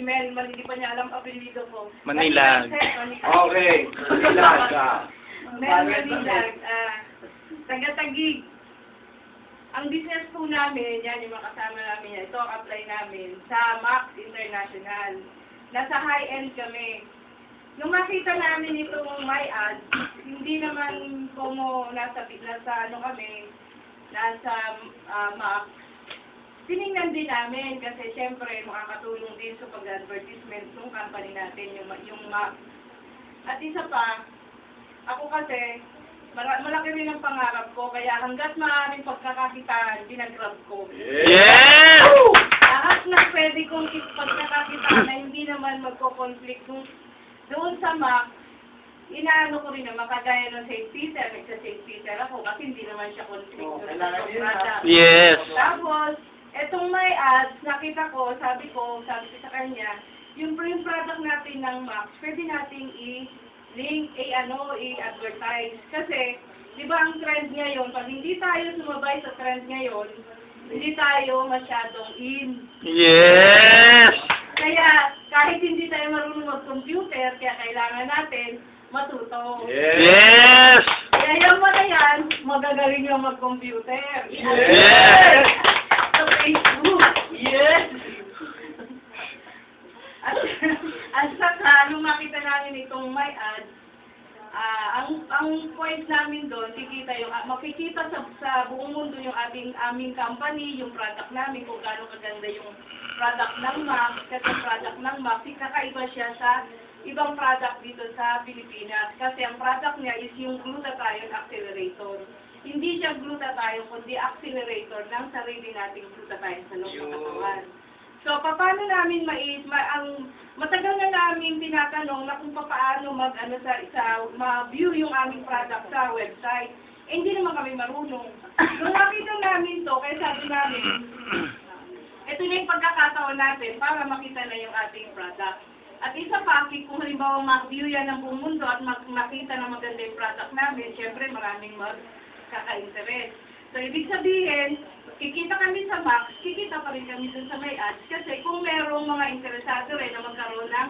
Mel, hindi pa niya alam apelido ko. Manila. Okay. Manila. Mel Manilag, taga-Taguig. Ang business po namin, yan yung mga kasama namin yan, ito ang apply namin sa Max International. Nasa high-end kami. Nung makita namin itong my ad, hindi naman nasa Max, tinignan din namin kasi syempre makakatulong din sa pag-advertisement ng company natin, yung Max. At isa pa, ako kasi, malaki rin ang pangarap ko, kaya hanggat maaaring pagkakakitaan, ginagrab ko. Yes! Lahat na pwede kong pagkakakitaan na hindi naman magko-conflict doon sa Mac, inaano ko rin naman, kagaya ng safe feature, nagsa-safe feature ako kasi hindi naman siya conflict doon sa product. Yes! Tapos, etong may ads, nakita ko, sabi ko sa kanya, yung product natin ng Max, pwede nating i-link, i-advertise. Kasi, di ba ang trend ngayon, pag hindi tayo sumabay sa trend ngayon, hindi tayo masyadong in. Yes! Kaya, kahit hindi tayo marunong mag-computer, kaya kailangan natin matuto. Yes! Kaya yung mga yan, magagaling yung mag-computer. Yes! Sa Facebook. Yes! At saka, nung makita namin itong my ad, ang point namin doon, makikita sa buong mundo yung aming company, yung product namin, kung gaano kaganda yung product ng Mac, kasi product ng Mac, kakaiba siya sa ibang product dito sa Pilipinas. Kasi ang product niya is yung glutathione accelerator. Hindi siya glutathione, kundi accelerator ng sarili nating glutathione sa loob ng katawan. So, paano namin matagal na namin tinatanong na kung paano ma-view yung aming product sa website. Eh, hindi naman kami marunong. Nung nakita namin to, kaya sabi namin, ito na yung pagkakataon natin para makita na yung ating product. At isa pa, kung halimbawa ma-view yan ng buong mundo at makita na maganda yung product namin, syempre maraming magkaka-interest. So, ibig sabihin, kikita kami sa Max, kikita pa rin kami dun sa may ads. Kasi kung merong mga interesado rin na magkaroon ng